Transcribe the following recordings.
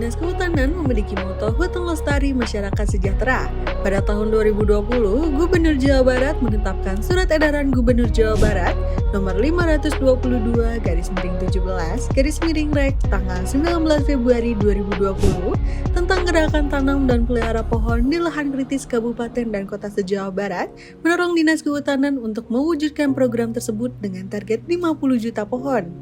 Dinas Kehutanan memiliki moto Hutan Lestari Masyarakat Sejahtera. Pada tahun 2020, Gubernur Jawa Barat menetapkan Surat Edaran Gubernur Jawa Barat nomor 522/17/Rek tanggal 19 Februari 2020 tentang gerakan tanam dan pelihara pohon di lahan kritis Kabupaten dan Kota se-Jawa Barat, mendorong Dinas Kehutanan untuk mewujudkan program tersebut dengan target 50 juta pohon.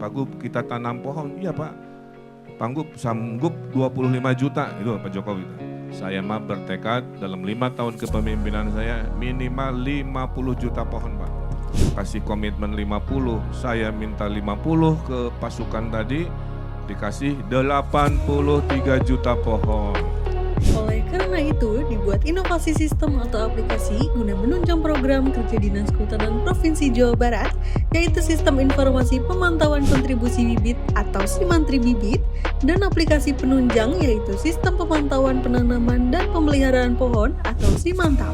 Pak Gub, kita tanam pohon. Iya Pak, Pak Gub sanggup 25 juta, itu Pak Jokowi. Saya mah bertekad dalam 5 tahun kepemimpinan saya minimal 50 juta pohon Pak. Kasih komitmen 50, saya minta 50 ke pasukan tadi, dikasih 83 juta pohon. Oleh karena itu, dibuat inovasi sistem atau aplikasi guna menunjang program kerja Dinas Kehutanan Provinsi Jawa Barat, yaitu Sistem Informasi Pemantauan Kontribusi Bibit atau Simantri Bibit, dan aplikasi penunjang yaitu Sistem Pemantauan Penanaman dan Pemeliharaan Pohon atau Simantap.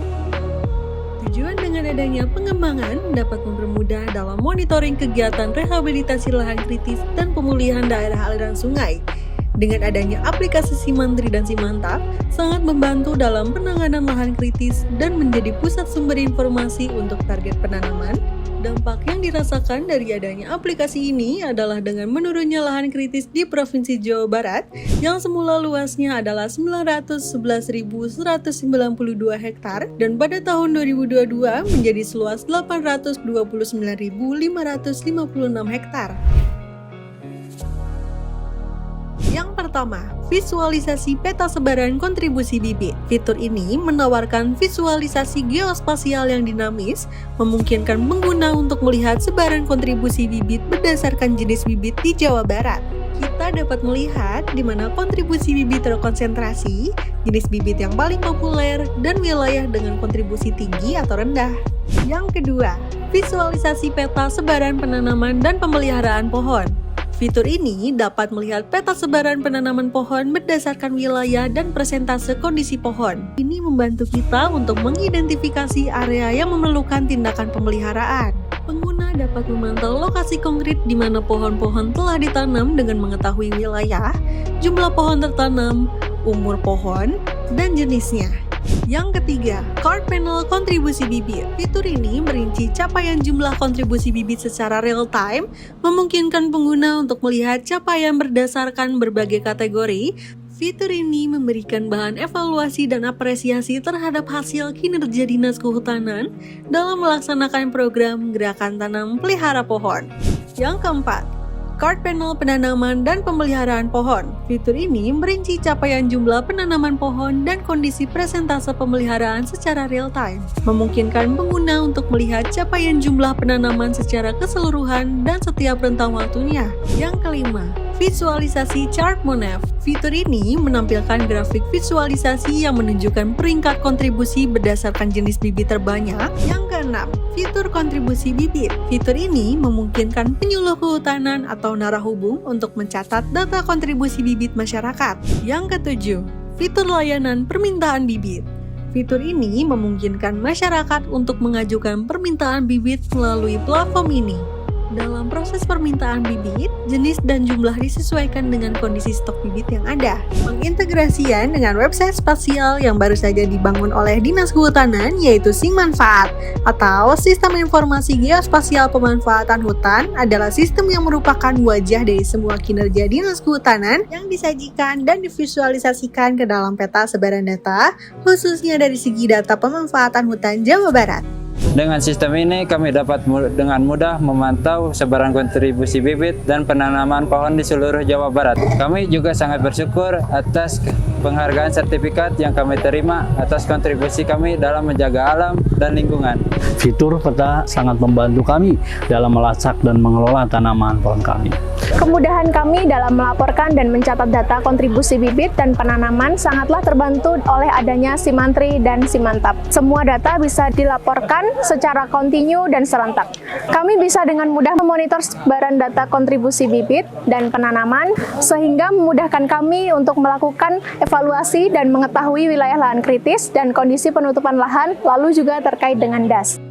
Tujuan dengan adanya pengembangan dapat mempermudah dalam monitoring kegiatan rehabilitasi lahan kritis dan pemulihan daerah aliran sungai. Dengan adanya aplikasi Simantri dan Simantap, sangat membantu dalam penanganan lahan kritis dan menjadi pusat sumber informasi untuk target penanaman. Dampak yang dirasakan dari adanya aplikasi ini adalah dengan menurunnya lahan kritis di Provinsi Jawa Barat yang semula luasnya adalah 911.192 hektar dan pada tahun 2022 menjadi seluas 829.556 hektar. Yang pertama, visualisasi peta sebaran kontribusi bibit. Fitur ini menawarkan visualisasi geospasial yang dinamis, memungkinkan pengguna untuk melihat sebaran kontribusi bibit berdasarkan jenis bibit di Jawa Barat. Kita dapat melihat di mana kontribusi bibit terkonsentrasi, jenis bibit yang paling populer, dan wilayah dengan kontribusi tinggi atau rendah. Yang kedua, visualisasi peta sebaran penanaman dan pemeliharaan pohon. Fitur ini dapat melihat peta sebaran penanaman pohon berdasarkan wilayah dan persentase kondisi pohon. Ini membantu kita untuk mengidentifikasi area yang memerlukan tindakan pemeliharaan. Pengguna dapat memantau lokasi konkret di mana pohon-pohon telah ditanam dengan mengetahui wilayah, jumlah pohon tertanam, umur pohon, dan jenisnya. Yang ketiga, Card Panel Kontribusi Bibit. Fitur ini merinci capaian jumlah kontribusi bibit secara real time, memungkinkan pengguna untuk melihat capaian berdasarkan berbagai kategori. Fitur ini memberikan bahan evaluasi dan apresiasi terhadap hasil kinerja Dinas Kehutanan dalam melaksanakan program gerakan tanam pelihara pohon. Yang keempat, Card Panel Penanaman dan Pemeliharaan Pohon. Fitur ini merinci capaian jumlah penanaman pohon dan kondisi presentase pemeliharaan secara real time, memungkinkan pengguna untuk melihat capaian jumlah penanaman secara keseluruhan dan setiap rentang waktunya. Yang kelima, visualisasi chart Monef. Fitur ini menampilkan grafik visualisasi yang menunjukkan peringkat kontribusi berdasarkan jenis bibit terbanyak. Yang keenam, fitur kontribusi bibit. Fitur ini memungkinkan penyuluh kehutanan atau narahubung untuk mencatat data kontribusi bibit masyarakat. Yang ketujuh, fitur layanan permintaan bibit. Fitur ini memungkinkan masyarakat untuk mengajukan permintaan bibit melalui platform ini. Dalam proses permintaan bibit, jenis dan jumlah disesuaikan dengan kondisi stok bibit yang ada. Pengintegrasian dengan website spasial yang baru saja dibangun oleh Dinas Kehutanan yaitu SingManfaat atau Sistem Informasi Geospasial Pemanfaatan Hutan adalah sistem yang merupakan wajah dari semua kinerja Dinas Kehutanan yang disajikan dan divisualisasikan ke dalam peta sebaran data, khususnya dari segi data pemanfaatan hutan Jawa Barat. Dengan sistem ini kami dapat dengan mudah memantau sebaran kontribusi bibit dan penanaman pohon di seluruh Jawa Barat. Kami juga sangat bersyukur atas penghargaan sertifikat yang kami terima atas kontribusi kami dalam menjaga alam dan lingkungan. Fitur peta sangat membantu kami dalam melacak dan mengelola tanaman pohon kami. Kemudahan kami dalam melaporkan dan mencatat data kontribusi bibit dan penanaman sangatlah terbantu oleh adanya Simantri dan Simantap. Semua data bisa dilaporkan secara kontinu dan serentak. Kami bisa dengan mudah memonitor sebaran data kontribusi bibit dan penanaman sehingga memudahkan kami untuk melakukan evaluasi dan mengetahui wilayah lahan kritis dan kondisi penutupan lahan, lalu juga terkait dengan DAS.